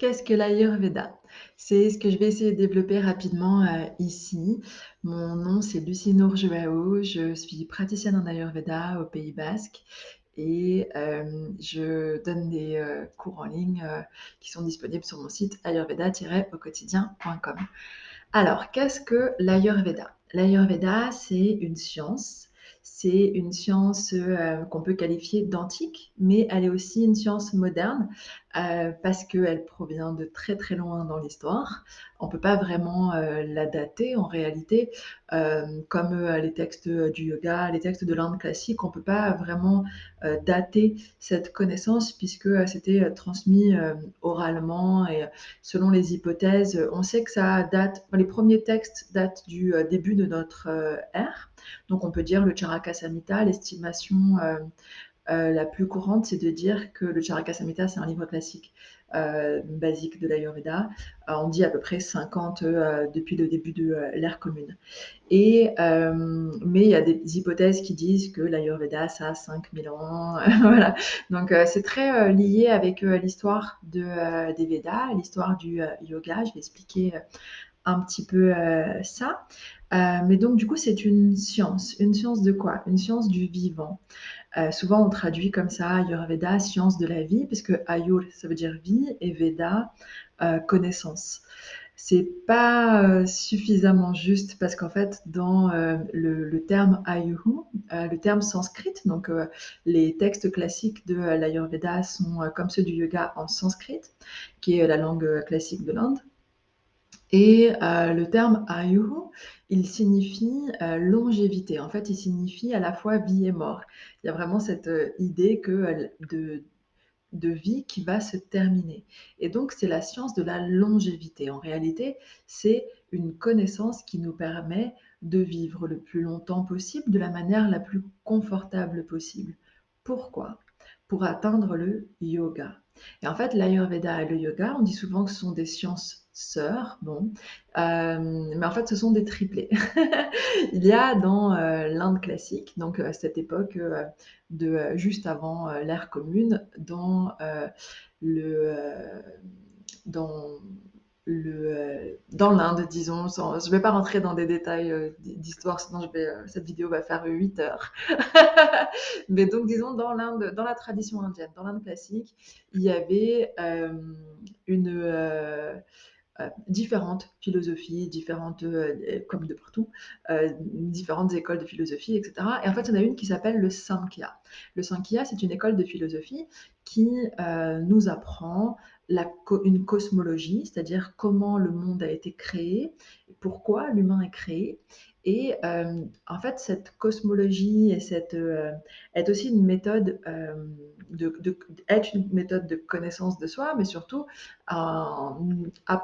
Qu'est-ce que l'Ayurveda? C'est ce que je vais essayer de développer rapidement, ici. Mon nom, c'est Lucie Nour Joao, je suis praticienne en Ayurveda au Pays basque et je donne des, cours en ligne, qui sont disponibles sur mon site ayurveda-auquotidien.com. Alors, qu'est-ce que l'Ayurveda? L'Ayurveda, c'est une science qu'on peut qualifier d'antique, mais elle est aussi une science moderne parce qu'elle provient de très très loin dans l'histoire. On ne peut pas vraiment la dater en réalité, comme les textes du yoga, les textes de l'Inde classique, on ne peut pas vraiment dater cette connaissance puisque c'était transmis oralement et selon les hypothèses. On sait que ça date, les premiers textes datent du début de notre ère. Donc on peut dire le Charaka Samhita, l'estimation la plus courante, c'est de dire que le Charaka Samhita, c'est un livre classique basique de l'Ayurveda. On dit à peu près 50 depuis le début de l'ère commune. Mais il y a des hypothèses qui disent que l'Ayurveda, ça a 5000 ans. Voilà. Donc c'est très lié avec l'histoire des Védas, l'histoire du yoga. Je vais expliquer un petit peu ça. Mais donc du coup, c'est une science. Une science de quoi? Une science du vivant. Souvent, on traduit comme ça Ayurveda, science de la vie, parce que Ayur, ça veut dire vie, et Veda, connaissance. C'est pas suffisamment juste parce qu'en fait, dans le terme Ayuhu, le terme sanskrit, donc les textes classiques de l'Ayurveda sont comme ceux du yoga en sanskrit, qui est la langue classique de l'Inde. Et le terme Ayuhu, il signifie longévité. En fait, il signifie à la fois vie et mort. Il y a vraiment cette idée que de vie qui va se terminer. Et donc, c'est la science de la longévité. En réalité, c'est une connaissance qui nous permet de vivre le plus longtemps possible, de la manière la plus confortable possible. Pourquoi? Pour atteindre le yoga. Et en fait, l'Ayurveda et le yoga, on dit souvent que ce sont des sciences sœurs, bon, mais en fait, ce sont des triplés. Il y a dans l'Inde classique, donc cette époque de juste avant l'ère commune, le, euh, dans dans l'Inde, disons. Je ne vais pas rentrer dans des détails d'histoire, sinon cette vidéo va faire 8 heures. Mais donc, disons, dans l'Inde, dans la tradition indienne, dans l'Inde classique, il y avait une différentes philosophies, différentes, comme de partout, différentes écoles de philosophie, etc. Et en fait, il y en a une qui s'appelle le Samkhya. Le Samkhya, c'est une école de philosophie qui nous apprend une cosmologie, c'est-à-dire comment le monde a été créé, pourquoi l'humain est créé. Et en fait, cette cosmologie est aussi une méthode est une méthode de connaissance de soi, mais surtout a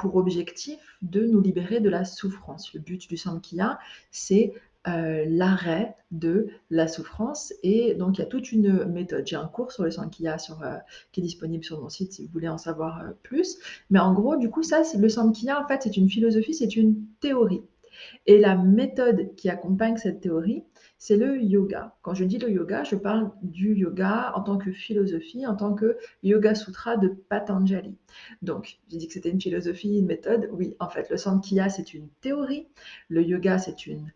pour objectif de nous libérer de la souffrance. Le but du Samkhya, c'est l'arrêt de la souffrance. Et donc, il y a toute une méthode. J'ai un cours sur le Samkhya qui est disponible sur mon site si vous voulez en savoir plus. Mais en gros, du coup, le Samkhya, en fait, c'est une philosophie, c'est une théorie. Et la méthode qui accompagne cette théorie, c'est le yoga. Quand je dis le yoga, je parle du yoga en tant que philosophie, en tant que Yoga Sutra de Patanjali. Donc, j'ai dit que c'était une philosophie, une méthode. Oui, en fait, le Samkhya, c'est une théorie. Le yoga, c'est une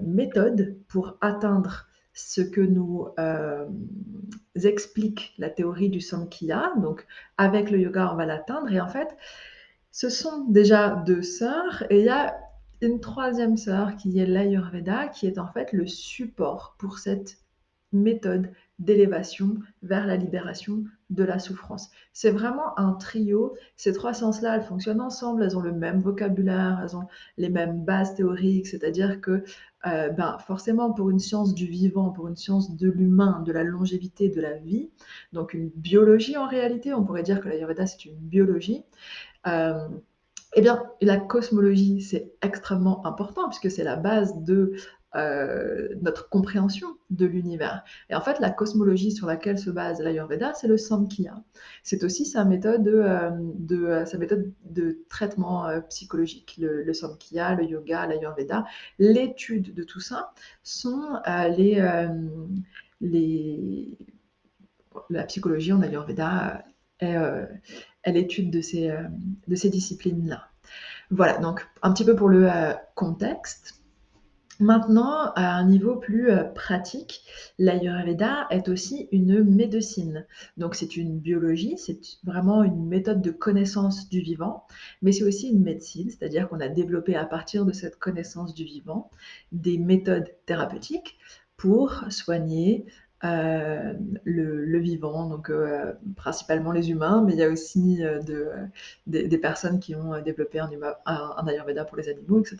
méthode pour atteindre ce que nous explique la théorie du Samkhya. Donc, avec le yoga, on va l'atteindre. Et en fait, ce sont déjà deux sœurs et il y a une troisième sœur qui est l'Ayurveda, qui est en fait le support pour cette méthode d'élévation vers la libération de la souffrance. C'est vraiment un trio. Ces trois sciences-là, elles fonctionnent ensemble, elles ont le même vocabulaire, elles ont les mêmes bases théoriques, c'est-à-dire que forcément pour une science du vivant, pour une science de l'humain, de la longévité, de la vie, donc une biologie en réalité, on pourrait dire que l'Ayurveda c'est une biologie, euh, eh bien, la cosmologie, c'est extrêmement important puisque c'est la base de notre compréhension de l'univers. Et en fait, la cosmologie sur laquelle se base l'Ayurveda, c'est le Samkhya. C'est aussi sa méthode de traitement psychologique. Le Samkhya, le yoga, l'Ayurveda, l'étude de tout ça sont les... La psychologie en Ayurveda est l'étude de ces disciplines-là. Voilà, donc un petit peu pour le contexte. Maintenant, à un niveau plus pratique, l'Ayurveda est aussi une médecine. Donc c'est une biologie, c'est vraiment une méthode de connaissance du vivant, mais c'est aussi une médecine, c'est-à-dire qu'on a développé à partir de cette connaissance du vivant des méthodes thérapeutiques pour soigner le vivant, donc principalement les humains, mais il y a aussi des personnes qui ont développé un Ayurveda pour les animaux, etc.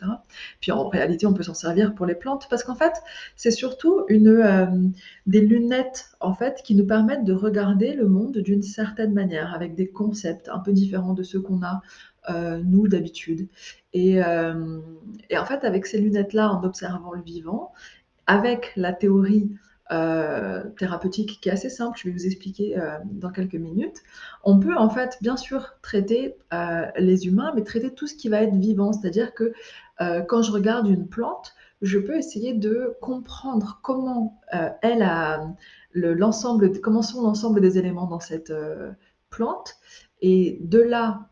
Puis en réalité, on peut s'en servir pour les plantes parce qu'en fait, c'est surtout des lunettes en fait qui nous permettent de regarder le monde d'une certaine manière, avec des concepts un peu différents de ceux qu'on a nous d'habitude. Et, euh, et en fait, avec ces lunettes-là, en observant le vivant, avec la théorie thérapeutique qui est assez simple, je vais vous expliquer dans quelques minutes, on peut en fait bien sûr traiter les humains, mais traiter tout ce qui va être vivant, c'est-à-dire que quand je regarde une plante, je peux essayer de comprendre comment elle a comment sont l'ensemble des éléments dans cette plante, et de là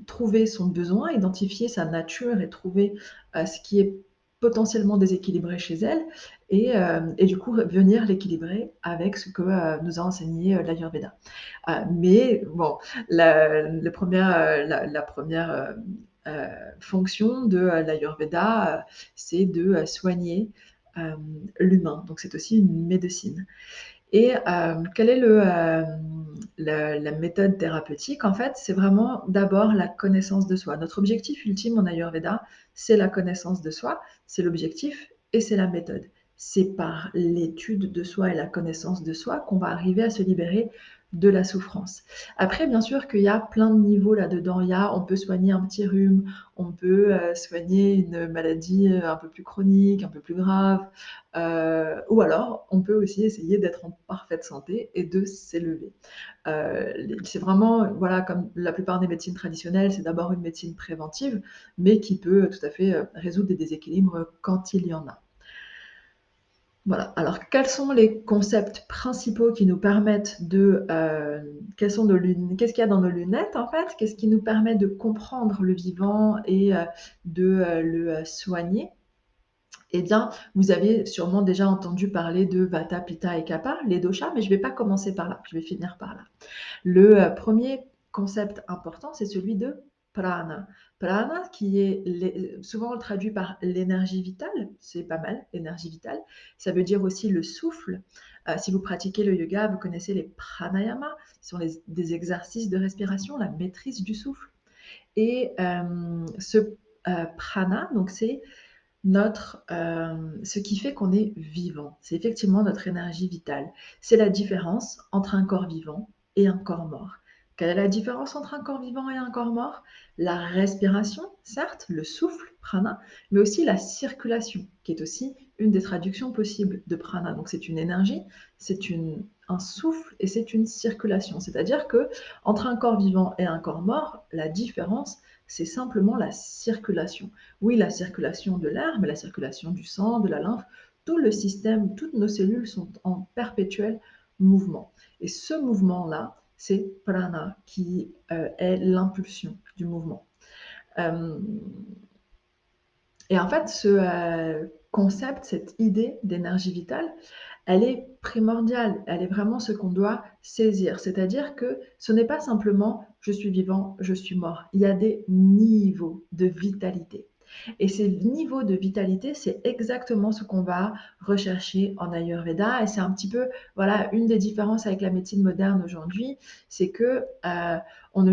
trouver son besoin, identifier sa nature et trouver ce qui est potentiellement déséquilibré chez elle, et du coup venir l'équilibrer avec ce que nous a enseigné l'Ayurveda. Mais bon, la première fonction de l'Ayurveda, c'est de soigner l'humain. Donc c'est aussi une médecine. Et quelle est la méthode thérapeutique? En fait, c'est vraiment d'abord la connaissance de soi. Notre objectif ultime en Ayurveda, c'est la connaissance de soi, c'est l'objectif et c'est la méthode. C'est par l'étude de soi et la connaissance de soi qu'on va arriver à se libérer de la souffrance. Après, bien sûr qu'il y a plein de niveaux là-dedans. On peut soigner un petit rhume, on peut soigner une maladie un peu plus chronique, un peu plus grave, ou alors, on peut aussi essayer d'être en parfaite santé et de s'élever. C'est vraiment, voilà, comme la plupart des médecines traditionnelles, c'est d'abord une médecine préventive, mais qui peut tout à fait résoudre des déséquilibres quand il y en a. Voilà. Alors, quels sont les concepts principaux qui nous permettent qu'est-ce qu'il y a dans nos lunettes en fait? Qu'est-ce qui nous permet de comprendre le vivant et de le soigner? Eh bien, vous avez sûrement déjà entendu parler de Vata, Pitta et Kapha, les doshas, mais je ne vais pas commencer par là, je vais finir par là. Le premier concept important, c'est celui de prana. Prana, qui est souvent traduit par l'énergie vitale, c'est pas mal, l'énergie vitale. Ça veut dire aussi le souffle. Si vous pratiquez le yoga, vous connaissez les pranayamas, qui sont des exercices de respiration, la maîtrise du souffle. Et ce prana, donc c'est ce qui fait qu'on est vivant. C'est effectivement notre énergie vitale. C'est la différence entre un corps vivant et un corps mort. Quelle est la différence entre un corps vivant et un corps mort? La respiration, certes, le souffle, prana, mais aussi la circulation, qui est aussi une des traductions possibles de prana. Donc c'est une énergie, un souffle et c'est une circulation. C'est-à-dire que entre un corps vivant et un corps mort, la différence, c'est simplement la circulation. Oui, la circulation de l'air, mais la circulation du sang, de la lymphe, tout le système, toutes nos cellules sont en perpétuel mouvement. Et ce mouvement-là, c'est prana qui est l'impulsion du mouvement. Euh, et en fait, ce concept, cette idée d'énergie vitale, elle est primordiale, elle est vraiment ce qu'on doit saisir. C'est-à-dire que ce n'est pas simplement je suis vivant, je suis mort. Il y a des niveaux de vitalité. Et ces niveaux de vitalité, c'est exactement ce qu'on va rechercher en Ayurveda. Et c'est un petit peu, voilà, une des différences avec la médecine moderne aujourd'hui, c'est que en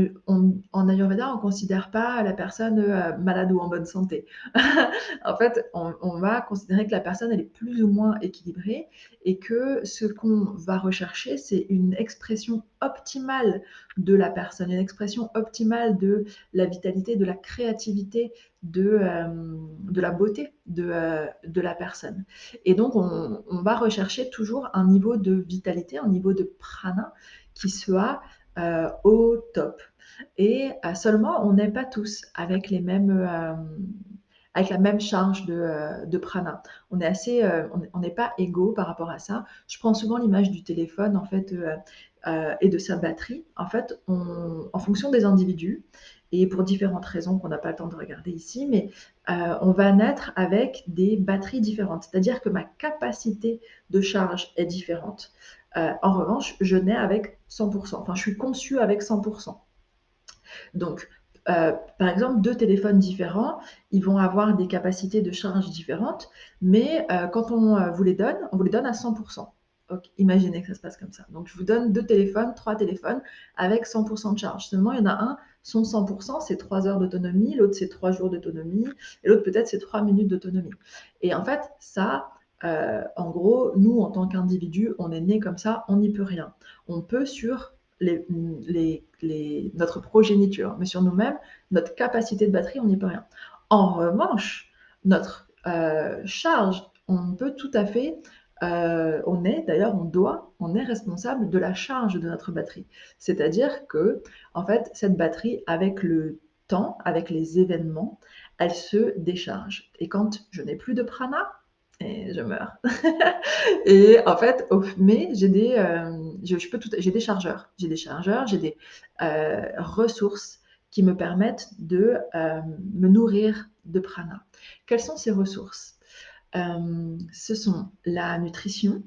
Ayurveda, on ne considère pas la personne malade ou en bonne santé. En fait, on va considérer que la personne, elle est plus ou moins équilibrée et que ce qu'on va rechercher, c'est une expression optimale de la personne, une expression optimale de la vitalité, de la créativité, de la beauté de la personne. Et donc, on va rechercher toujours un niveau de vitalité, un niveau de prana qui soit au top. Et seulement, on n'est pas tous avec avec la même charge de prana. On n'est pas égaux par rapport à ça. Je prends souvent l'image du téléphone. En fait, et de sa batterie, en fait, en fonction des individus, et pour différentes raisons qu'on n'a pas le temps de regarder ici, mais on va naître avec des batteries différentes. C'est-à-dire que ma capacité de charge est différente. En revanche, je nais avec 100%. Enfin, je suis conçue avec 100%. Donc, par exemple, deux téléphones différents, ils vont avoir des capacités de charge différentes, mais quand on vous les donne à 100%. Donc, imaginez que ça se passe comme ça. Donc, je vous donne deux téléphones, trois téléphones avec 100% de charge. Seulement, il y en a un, son 100%, c'est 3 heures d'autonomie, l'autre, c'est 3 jours d'autonomie, et l'autre, peut-être, c'est 3 minutes d'autonomie. Et en fait, ça, en gros, nous, en tant qu'individus, on est né comme ça, on n'y peut rien. On peut sur notre progéniture, mais sur nous-mêmes, notre capacité de batterie, on n'y peut rien. En revanche, notre charge, on peut tout à fait, on est d'ailleurs, on est responsable de la charge de notre batterie. C'est-à-dire que, en fait, cette batterie, avec le temps, avec les événements, elle se décharge. Et quand je n'ai plus de prana, et je meurs. Et en fait, mais j'ai des, j'ai des chargeurs. J'ai des chargeurs, j'ai des ressources qui me permettent de me nourrir de prana. Quelles sont ces ressources? Ce sont la nutrition,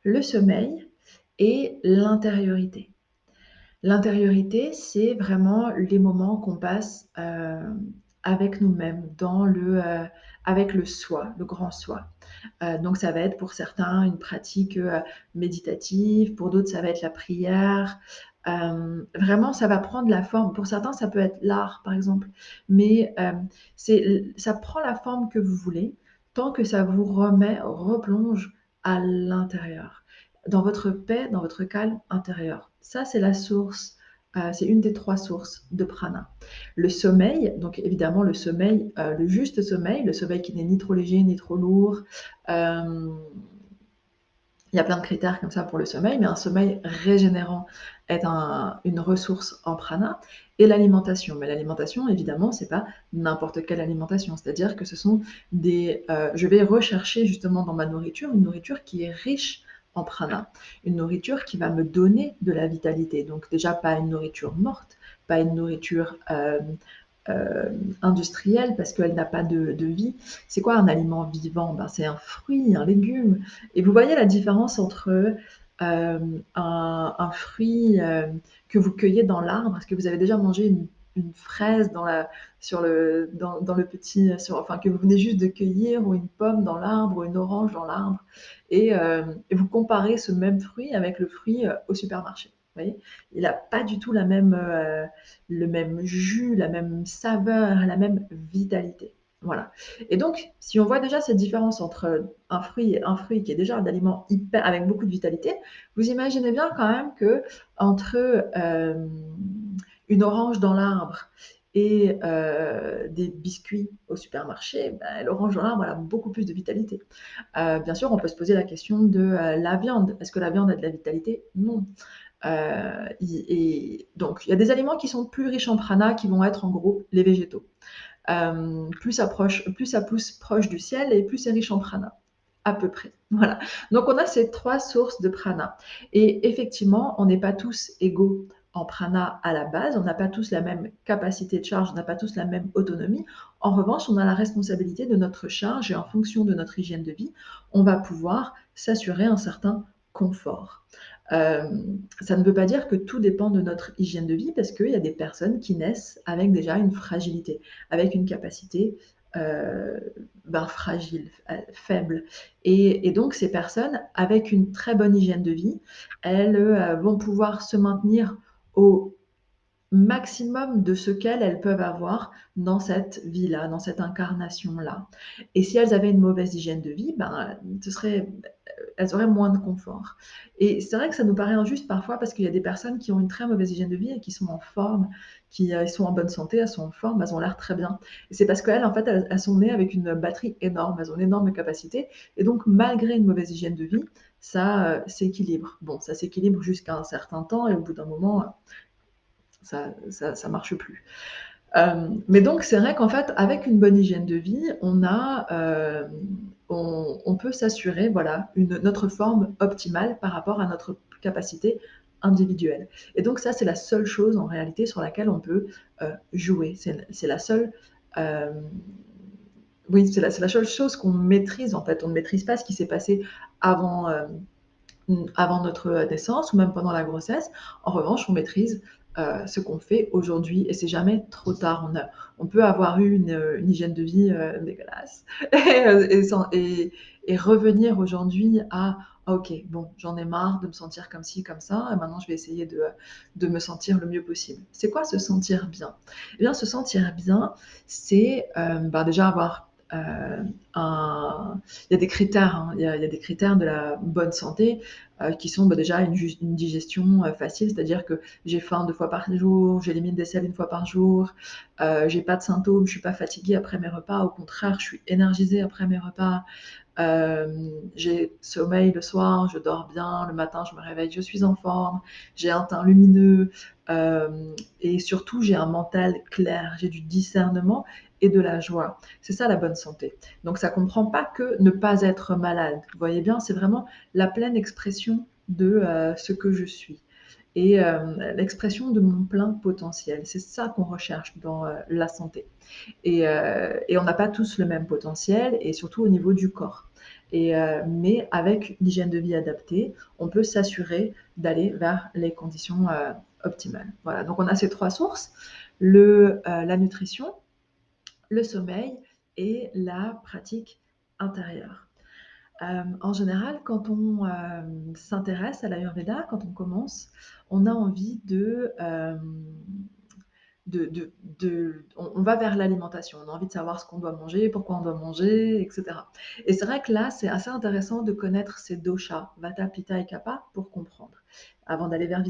le sommeil et l'intériorité. L'intériorité, c'est vraiment les moments qu'on passe avec nous-mêmes, avec le soi, le grand soi. Donc ça va être pour certains une pratique méditative, pour d'autres ça va être la prière. Vraiment, ça va prendre la forme. Pour certains, ça peut être l'art, par exemple, mais ça prend la forme que vous voulez, tant que ça vous replonge à l'intérieur, dans votre paix, dans votre calme intérieur. Ça, c'est la source. C'est une des 3 sources de prana. Le sommeil, donc évidemment le sommeil, le juste sommeil, le sommeil qui n'est ni trop léger ni trop lourd. Il y a plein de critères comme ça pour le sommeil, mais un sommeil régénérant est une ressource en prana. Et l'alimentation. Mais l'alimentation, évidemment, c'est pas n'importe quelle alimentation. C'est-à-dire que ce sont je vais rechercher justement dans ma nourriture une nourriture qui est riche en prana, une nourriture qui va me donner de la vitalité. Donc déjà pas une nourriture morte, pas une nourriture euh, industrielle parce qu'elle n'a pas de vie. C'est quoi un aliment vivant? C'est un fruit, un légume. Et vous voyez la différence entre un fruit que vous cueillez dans l'arbre. Est-ce que vous avez déjà mangé une fraise dans le petit, enfin que vous venez juste de cueillir, ou une pomme dans l'arbre, ou une orange dans l'arbre, et vous comparez ce même fruit avec le fruit au supermarché. Vous voyez, il n'a pas du tout le même jus, la même saveur, la même vitalité. Voilà. Et donc, si on voit déjà cette différence entre un fruit et un fruit qui est déjà un aliment hyper, avec beaucoup de vitalité, vous imaginez bien quand même que entre une orange dans l'arbre et des biscuits au supermarché, l'orange dans l'arbre, elle a beaucoup plus de vitalité. Bien sûr, on peut se poser la question de la viande. Est-ce que la viande a de la vitalité? Non. Et donc, il y a des aliments qui sont plus riches en prana, qui vont être en gros les végétaux. Plus ça pousse proche du ciel, et plus c'est riche en prana, à peu près. Voilà. Donc on a ces 3 sources de prana. Et effectivement, on n'est pas tous égaux en prana à la base, on n'a pas tous la même capacité de charge, on n'a pas tous la même autonomie. En revanche, on a la responsabilité de notre charge, et en fonction de notre hygiène de vie, on va pouvoir s'assurer un certain confort. Euh, Ça ne veut pas dire que tout dépend de notre hygiène de vie, parce qu'il y a des personnes qui naissent avec déjà une fragilité, avec une capacité euh, fragile, faible. Et donc ces personnes, avec une très bonne hygiène de vie, elles vont pouvoir se maintenir au maximum de ce qu'elles peuvent avoir dans cette vie-là, dans cette incarnation-là. Et si elles avaient une mauvaise hygiène de vie, elles auraient moins de confort. Et c'est vrai que ça nous paraît injuste parfois, parce qu'il y a des personnes qui ont une très mauvaise hygiène de vie et qui sont en forme, qui sont en bonne santé, elles sont en forme, elles ont l'air très bien. Et c'est parce qu'elles, en fait, elles sont nées avec une batterie énorme, elles ont une énorme capacité. Et donc, malgré une mauvaise hygiène de vie, ça s'équilibre. Bon, ça s'équilibre jusqu'à un certain temps, et au bout d'un moment, ça marche plus. Mais donc, c'est vrai qu'en fait, avec une bonne hygiène de vie, on peut s'assurer, voilà, notre forme optimale par rapport à notre capacité individuel. Et donc ça, c'est la seule chose en réalité sur laquelle on peut jouer. C'est la seule... oui, c'est la seule chose qu'on maîtrise en fait. On ne maîtrise pas ce qui s'est passé avant, avant notre naissance ou même pendant la grossesse. En revanche, on maîtrise ce qu'on fait aujourd'hui et c'est jamais trop tard. On peut avoir eu une hygiène de vie dégueulasse et revenir aujourd'hui à ah, ok, bon, j'en ai marre de me sentir comme ci, comme ça, et maintenant je vais essayer de me sentir le mieux possible. C'est quoi se sentir bien? Eh bien, se sentir bien, c'est déjà avoir il y a des critères, hein. Il y a des critères de la bonne santé qui sont déjà une digestion facile, c'est-à-dire que j'ai faim 2 fois par jour, j'élimine des sels 1 fois par jour, j'ai pas de symptômes, je suis pas fatiguée après mes repas, au contraire, je suis énergisée après mes repas, j'ai sommeil le soir, je dors bien, le matin je me réveille, je suis en forme, j'ai un teint lumineux, et surtout j'ai un mental clair, j'ai du discernement et de la joie. C'est ça la bonne santé. Donc ça comprend pas que ne pas être malade. Vous voyez bien, c'est vraiment la pleine expression de ce que je suis et l'expression de mon plein potentiel. C'est ça qu'on recherche dans la santé. Et on n'a pas tous le même potentiel, et surtout au niveau du corps. Mais avec l'hygiène de vie adaptée, on peut s'assurer d'aller vers les conditions optimales. Voilà, donc on a ces 3 sources, la nutrition, le sommeil et la pratique intérieure. En général, quand on s'intéresse à l'Ayurveda, quand on commence, on a envie on va vers l'alimentation, on a envie de savoir ce qu'on doit manger, pourquoi on doit manger, etc. Et c'est vrai que là, c'est assez intéressant de connaître ces doshas, Vata, Pitta et Kapha, pour comprendre. Avant d'aller vers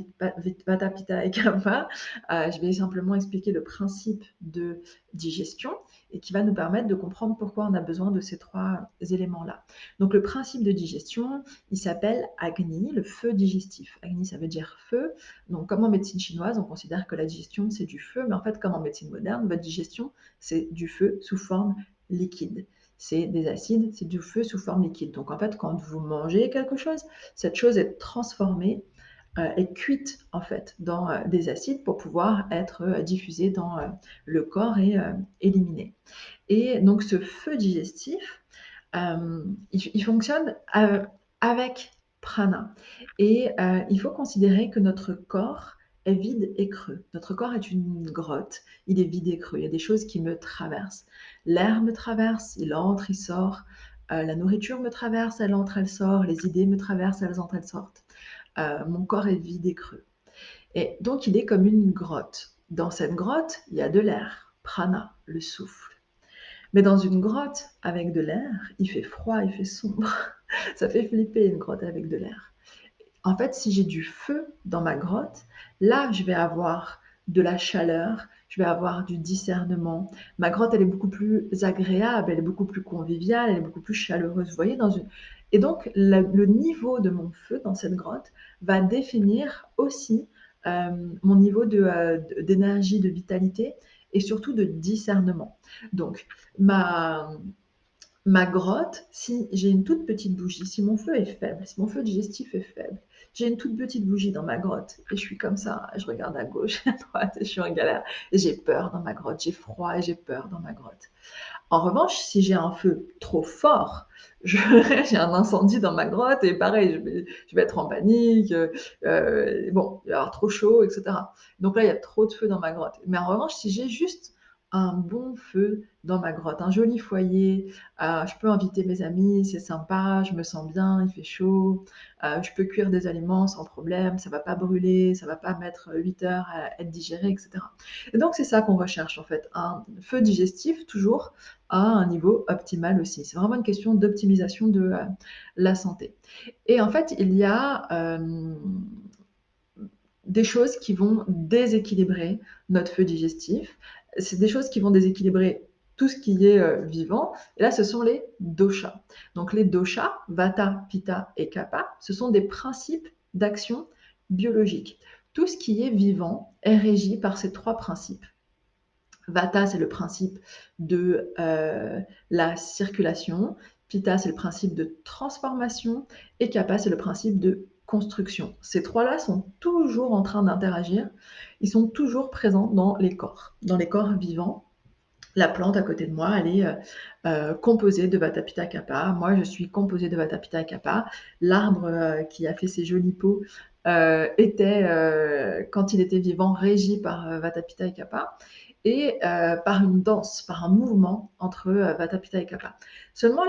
Vata, Pitta et Kapha, je vais simplement expliquer le principe de digestion et qui va nous permettre de comprendre pourquoi on a besoin de ces 3 éléments-là. Donc le principe de digestion, il s'appelle Agni, le feu digestif. Agni, ça veut dire feu. Donc, comme en médecine chinoise, on considère que la digestion, c'est du feu, mais en fait, comme en médecine moderne, votre digestion, c'est du feu sous forme liquide. C'est des acides, c'est du feu sous forme liquide. Donc, en fait, quand vous mangez quelque chose, cette chose est transformée, est cuite, en fait, dans des acides pour pouvoir être diffusée dans le corps et éliminée. Et donc, ce feu digestif, il fonctionne avec prana. Et il faut considérer que notre corps est vide et creux. Notre corps est une grotte, il est vide et creux. Il y a des choses qui me traversent. L'air me traverse, il entre, il sort. La nourriture me traverse, elle entre, elle sort. Les idées me traversent, elles entrent, elles sortent. Mon corps est vide et creux. Et donc, il est comme une grotte. Dans cette grotte, il y a de l'air, prana, le souffle. Mais dans une grotte avec de l'air, il fait froid, il fait sombre. Ça fait flipper une grotte avec de l'air. En fait, si j'ai du feu dans ma grotte, là, je vais avoir de la chaleur, je vais avoir du discernement. Ma grotte, elle est beaucoup plus agréable, elle est beaucoup plus conviviale, elle est beaucoup plus chaleureuse. Vous voyez, et donc, le niveau de mon feu dans cette grotte va définir aussi mon niveau d'énergie, de vitalité et surtout de discernement. Donc, ma grotte, si j'ai une toute petite bougie, si mon feu est faible, si mon feu digestif est faible, j'ai une toute petite bougie dans ma grotte et je suis comme ça, je regarde à gauche, à droite et je suis en galère et j'ai peur dans ma grotte, j'ai froid et j'ai peur dans ma grotte. En revanche, si j'ai un feu trop fort, j'ai un incendie dans ma grotte et pareil, je vais être en panique, bon, il va y avoir trop chaud, etc. Donc là, il y a trop de feu dans ma grotte. Mais en revanche, si j'ai juste un bon feu dans ma grotte, un joli foyer, je peux inviter mes amis, c'est sympa, je me sens bien, il fait chaud, je peux cuire des aliments sans problème, ça va pas brûler, ça va pas mettre 8 heures à être digéré, etc. Et donc c'est ça qu'on recherche en fait, un feu digestif toujours à un niveau optimal aussi. C'est vraiment une question d'optimisation de la santé. Et en fait, il y a des choses qui vont déséquilibrer notre feu digestif. C'est des choses qui vont déséquilibrer tout ce qui est vivant. Et là, ce sont les doshas. Donc les doshas, Vata, Pitta et Kapha, ce sont des principes d'action biologique. Tout ce qui est vivant est régi par ces 3 principes. Vata, c'est le principe de la circulation. Pitta, c'est le principe de transformation. Et Kapha, c'est le principe de construction. Ces trois-là sont toujours en train d'interagir. Ils sont toujours présents dans les corps vivants. La plante à côté de moi, elle est composée de Vata Pitta Kapha. Moi, je suis composée de Vata Pitta Kapha. L'arbre qui a fait ses jolis pots était, quand il était vivant, régi par Vata Pitta et Kapha et par une danse, par un mouvement entre Vata Pitta et Kapha. Seulement,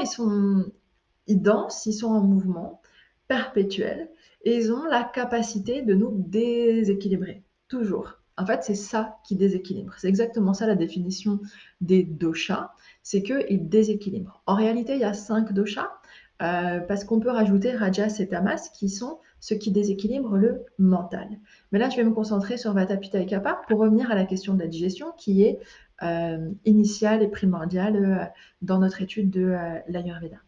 ils dansent, ils sont en mouvement perpétuel et ils ont la capacité de nous déséquilibrer, toujours. En fait, c'est ça qui déséquilibre. C'est exactement ça la définition des doshas, c'est qu'ils déséquilibrent. En réalité, il y a 5 doshas, parce qu'on peut rajouter rajas et tamas qui sont ceux qui déséquilibrent le mental. Mais là, je vais me concentrer sur Vata, Pitta et Kapha pour revenir à la question de la digestion qui est initiale et primordiale dans notre étude de l'Ayurveda.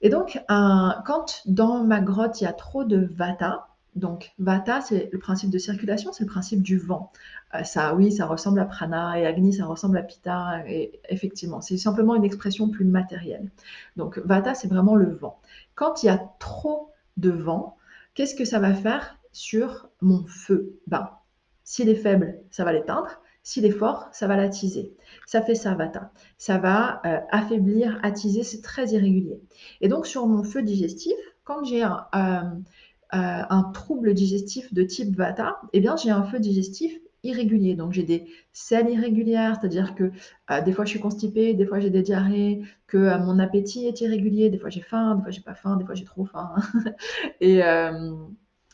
Et donc, quand dans ma grotte, il y a trop de vata, donc vata, c'est le principe de circulation, c'est le principe du vent. Ça, oui, ça ressemble à prana, et agni, ça ressemble à pitta, et effectivement, c'est simplement une expression plus matérielle. Donc, vata, c'est vraiment le vent. Quand il y a trop de vent, qu'est-ce que ça va faire sur mon feu? Ben, s'il est faible, ça va l'éteindre. S'il est fort, ça va l'attiser. Ça fait ça, vata. Ça va affaiblir, attiser, c'est très irrégulier. Et donc, sur mon feu digestif, quand j'ai un trouble digestif de type Vata, eh bien, j'ai un feu digestif irrégulier. Donc, j'ai des selles irrégulières, c'est-à-dire que des fois, je suis constipée, des fois, j'ai des diarrhées, que mon appétit est irrégulier, des fois, j'ai faim, des fois, j'ai pas faim, des fois, j'ai trop faim. Et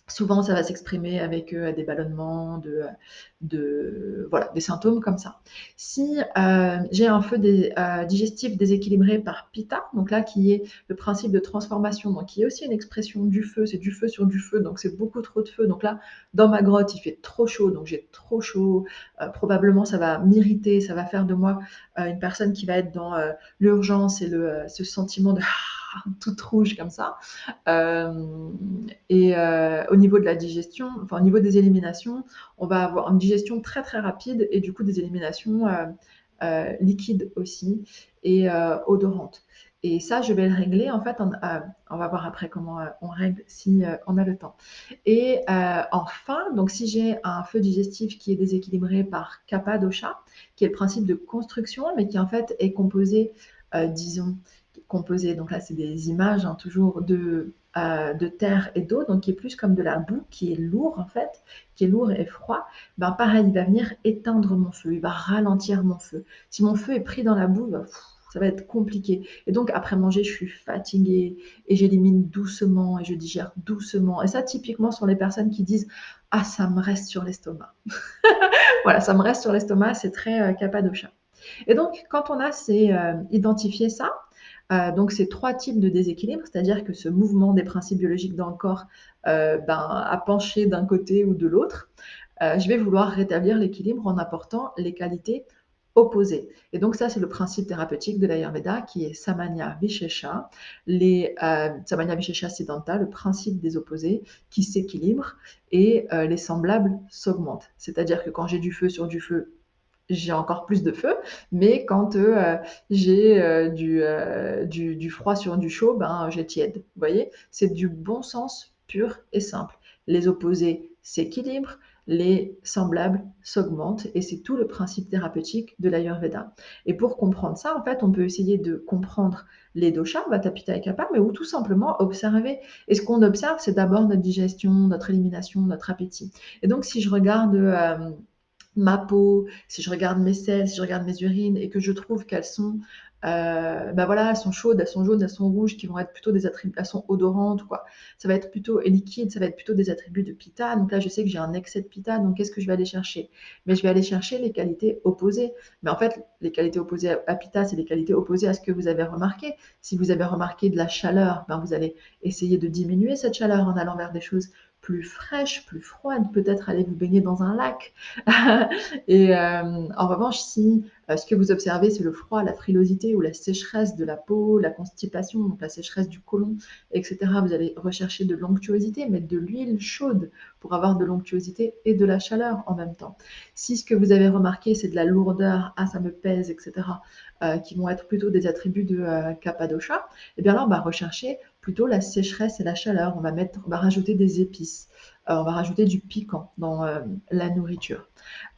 souvent, ça va s'exprimer avec des ballonnements, voilà, des symptômes comme ça. Si j'ai un feu digestif déséquilibré par Pitta, donc là qui est le principe de transformation, donc qui est aussi une expression du feu, c'est du feu sur du feu, donc c'est beaucoup trop de feu. Donc là, dans ma grotte, il fait trop chaud, donc j'ai trop chaud. Probablement, ça va m'irriter, ça va faire de moi une personne qui va être dans l'urgence et ce sentiment de toute rouge comme ça. Et au niveau de la digestion, enfin au niveau des éliminations, on va avoir une digestion très très rapide et du coup des éliminations liquides aussi et odorantes. Et ça, je vais le régler. En fait, on va voir après comment on règle si on a le temps. Et enfin, donc si j'ai un feu digestif qui est déséquilibré par Kapha dosha, qui est le principe de construction, mais qui en fait est composé, disons, composé, donc là c'est des images hein, toujours de terre et d'eau, donc qui est plus comme de la boue, qui est lourd en fait, qui est lourd et froid, ben pareil, il va venir éteindre mon feu, il va ralentir mon feu. Si mon feu est pris dans la boue, ça va être compliqué. Et donc après manger, je suis fatiguée et j'élimine doucement et je digère doucement. Et ça, typiquement, sont les personnes qui disent ah ça me reste sur l'estomac. Voilà, ça me reste sur l'estomac, c'est très Kapha-dosha. Et donc, quand on a identifié ça, donc ces trois types de déséquilibre, c'est-à-dire que ce mouvement des principes biologiques dans le corps a penché d'un côté ou de l'autre, je vais vouloir rétablir l'équilibre en apportant les qualités opposées. Et donc ça, c'est le principe thérapeutique de l'Ayurveda qui est Samanya Vishesha. Samanya Vishesha Siddhanta, le principe des opposés qui s'équilibrent et les semblables s'augmentent. C'est-à-dire que quand j'ai du feu sur du feu, j'ai encore plus de feu, mais quand j'ai du froid sur du chaud, ben, j'ai tiède. Vous voyez, c'est du bon sens pur et simple. Les opposés s'équilibrent, les semblables s'augmentent, et c'est tout le principe thérapeutique de l'Ayurveda. Et pour comprendre ça, en fait, on peut essayer de comprendre les doshas, Vata, Pitta et Kapha, mais ou tout simplement observer. Et ce qu'on observe, c'est d'abord notre digestion, notre élimination, notre appétit. Et donc, si je regarde ma peau, si je regarde mes selles, si je regarde mes urines et que je trouve qu'elles sont, bah voilà, elles sont chaudes, elles sont jaunes, elles sont rouges, qui vont être plutôt des attributs, elles sont odorantes, quoi. Ça va être plutôt et liquide, ça va être plutôt des attributs de pitta. Donc là, je sais que j'ai un excès de pitta, donc qu'est-ce que je vais aller chercher? Mais je vais aller chercher les qualités opposées. Mais en fait, les qualités opposées à pitta, c'est les qualités opposées à ce que vous avez remarqué. Si vous avez remarqué de la chaleur, ben vous allez essayer de diminuer cette chaleur en allant vers des choses plus fraîches, plus froides, peut-être aller vous baigner dans un lac. Et en revanche, si ce que vous observez, c'est le froid, la frilosité ou la sécheresse de la peau, la constipation, donc la sécheresse du côlon, etc., vous allez rechercher de l'onctuosité, mettre de l'huile chaude pour avoir de l'onctuosité et de la chaleur en même temps. Si ce que vous avez remarqué, c'est de la lourdeur, ah ça me pèse, etc., qui vont être plutôt des attributs de Kapha dosha, et bien là, on va rechercher plutôt la sécheresse et la chaleur. On va rajouter des épices, on va rajouter du piquant dans la nourriture.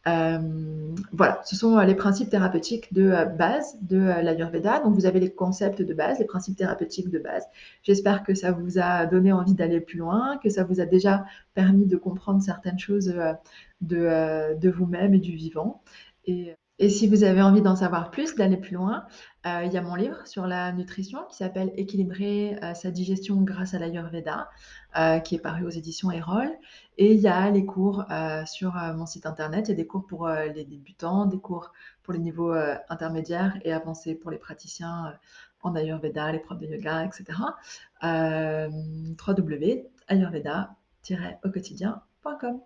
Voilà, ce sont les principes thérapeutiques de base de l'Ayurveda. Donc, vous avez les concepts de base, les principes thérapeutiques de base. J'espère que ça vous a donné envie d'aller plus loin, que ça vous a déjà permis de comprendre certaines choses de vous-même et du vivant. Et si vous avez envie d'en savoir plus, d'aller plus loin, il y a mon livre sur la nutrition qui s'appelle Équilibrer sa digestion grâce à l'Ayurveda, qui est paru aux éditions Erol. Et il y a les cours sur mon site internet. Il y a des cours pour les débutants, des cours pour les niveaux intermédiaires et avancés pour les praticiens en Ayurveda, les profs de yoga, etc. www.ayurveda-au-quotidien.com